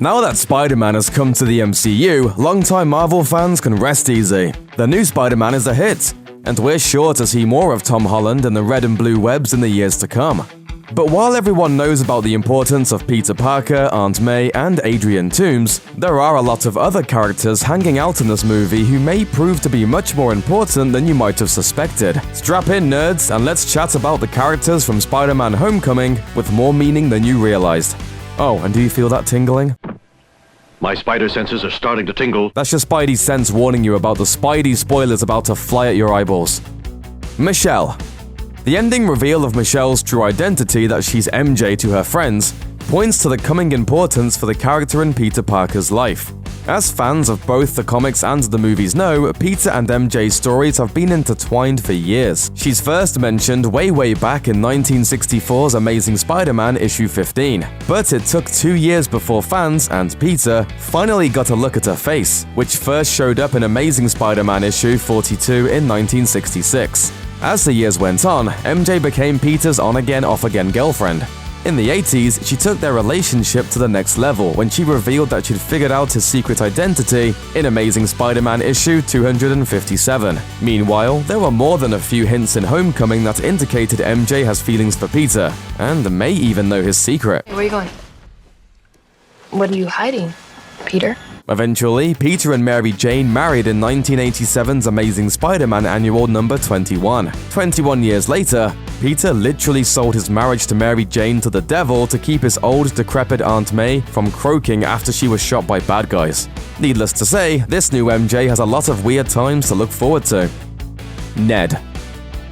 Now that Spider-Man has come to the MCU, longtime Marvel fans can rest easy. The new Spider-Man is a hit, and we're sure to see more of Tom Holland and the red and blue webs in the years to come. But while everyone knows about the importance of Peter Parker, Aunt May, and Adrian Toomes, there are a lot of other characters hanging out in this movie who may prove to be much more important than you might have suspected. Strap in, nerds, and let's chat about the characters from Spider-Man Homecoming with more meaning than you realized. Oh, and do you feel that tingling? My spider senses are starting to tingle. That's your Spidey sense warning you about the Spidey spoilers about to fly at your eyeballs. Michelle. The ending reveal of Michelle's true identity, that she's MJ to her friends, points to the coming importance for the character in Peter Parker's life. As fans of both the comics and the movies know, Peter and MJ's stories have been intertwined for years. She's first mentioned way back in 1964's Amazing Spider-Man issue 15, but it took 2 years before fans and Peter finally got a look at her face, which first showed up in Amazing Spider-Man issue 42 in 1966. As the years went on, MJ became Peter's on-again, off-again girlfriend. In the 80s, she took their relationship to the next level when she revealed that she'd figured out his secret identity in Amazing Spider-Man issue 257. Meanwhile, there were more than a few hints in Homecoming that indicated MJ has feelings for Peter, and may even know his secret. Where are you going? What are you hiding, Peter? Eventually, Peter and Mary Jane married in 1987's Amazing Spider-Man Annual number 21. 21 years later, Peter literally sold his marriage to Mary Jane to the devil to keep his old, decrepit Aunt May from croaking after she was shot by bad guys. Needless to say, this new MJ has a lot of weird times to look forward to. Ned.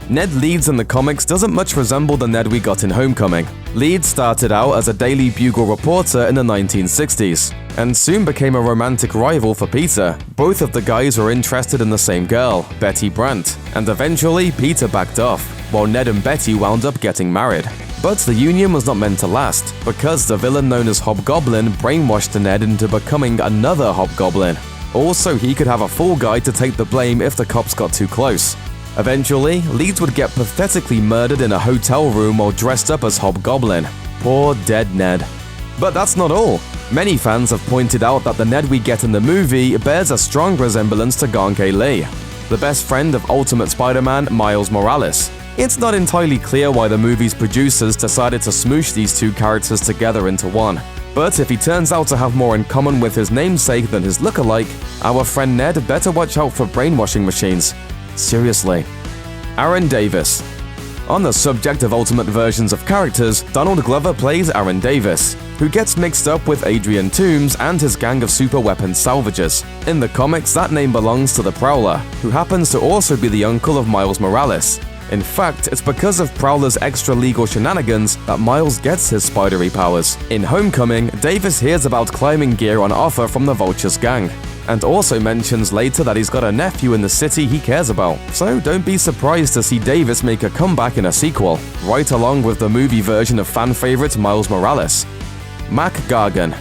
Ned Leeds in the comics doesn't much resemble the Ned we got in Homecoming. Leeds started out as a Daily Bugle reporter in the 1960s, and soon became a romantic rival for Peter. Both of the guys were interested in the same girl, Betty Brant, and eventually Peter backed off, while Ned and Betty wound up getting married. But the union was not meant to last, because the villain known as Hobgoblin brainwashed Ned into becoming another Hobgoblin. Also, he could have a fall guy to take the blame if the cops got too close. Eventually, Leeds would get pathetically murdered in a hotel room while dressed up as Hobgoblin. Poor dead Ned. But that's not all. Many fans have pointed out that the Ned we get in the movie bears a strong resemblance to Gargan Lee, the best friend of Ultimate Spider-Man Miles Morales. It's not entirely clear why the movie's producers decided to smoosh these two characters together into one. But if he turns out to have more in common with his namesake than his lookalike, our friend Ned better watch out for brainwashing machines. Seriously. Aaron Davis. On the subject of ultimate versions of characters, Donald Glover plays Aaron Davis, who gets mixed up with Adrian Toomes and his gang of super weapons salvagers. In the comics, that name belongs to the Prowler, who happens to also be the uncle of Miles Morales. In fact, it's because of Prowler's extra-legal shenanigans that Miles gets his spidery powers. In Homecoming, Davis hears about climbing gear on offer from the Vulture's gang, and also mentions later that he's got a nephew in the city he cares about. So don't be surprised to see Davis make a comeback in a sequel, right along with the movie version of fan-favorite Miles Morales. Mac Gargan.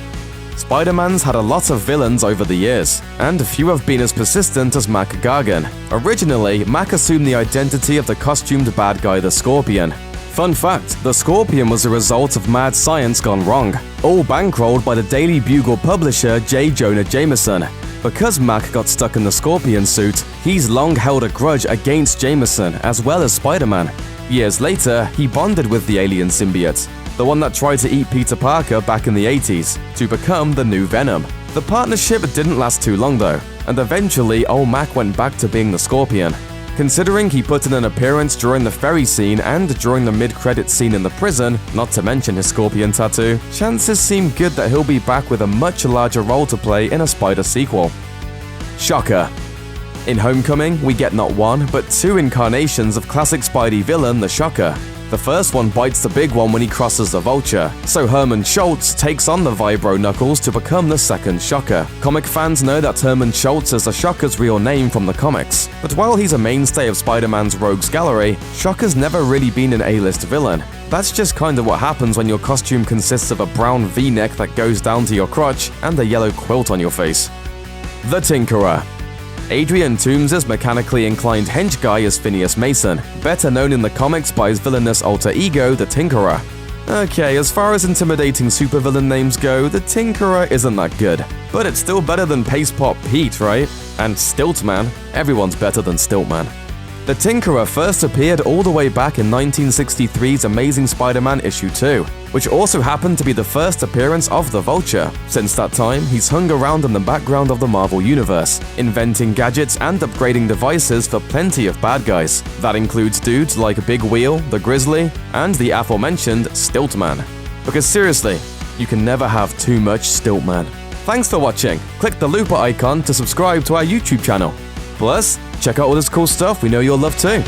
Spider-Man's had a lot of villains over the years, and few have been as persistent as Mac Gargan. Originally, Mac assumed the identity of the costumed bad guy, the Scorpion. Fun fact, the Scorpion was a result of mad science gone wrong, all bankrolled by the Daily Bugle publisher J. Jonah Jameson. Because Mac got stuck in the Scorpion suit, he's long held a grudge against Jameson as well as Spider-Man. Years later, he bonded with the alien symbiote, the one that tried to eat Peter Parker back in the 80s, to become the new Venom. The partnership didn't last too long though, and eventually old Mac went back to being the Scorpion. Considering he put in an appearance during the ferry scene and during the mid-credits scene in the prison, not to mention his Scorpion tattoo, chances seem good that he'll be back with a much larger role to play in a Spider sequel. Shocker. In Homecoming, we get not one, but two incarnations of classic Spidey villain, the Shocker. The first one bites the big one when he crosses the Vulture, so Herman Schultz takes on the Vibro Knuckles to become the second Shocker. Comic fans know that Herman Schultz is the Shocker's real name from the comics, but while he's a mainstay of Spider-Man's rogues gallery, Shocker's never really been an A-list villain. That's just kinda what happens when your costume consists of a brown V-neck that goes down to your crotch and a yellow quilt on your face. The Tinkerer. Adrian Toomes' mechanically inclined hench guy is Phineas Mason, better known in the comics by his villainous alter ego, the Tinkerer. Okay, as far as intimidating supervillain names go, the Tinkerer isn't that good. But it's still better than Paste Pop Pete, right? And Stiltman. Everyone's better than Stiltman. The Tinkerer first appeared all the way back in 1963's Amazing Spider-Man issue 2, which also happened to be the first appearance of the Vulture. Since that time, he's hung around in the background of the Marvel Universe, inventing gadgets and upgrading devices for plenty of bad guys. That includes dudes like Big Wheel, the Grizzly, and the aforementioned Stiltman. Because seriously, you can never have too much Stiltman. Thanks for watching. Click the looper icon to subscribe to our YouTube channel. Plus, check out all this cool stuff we know you'll love too.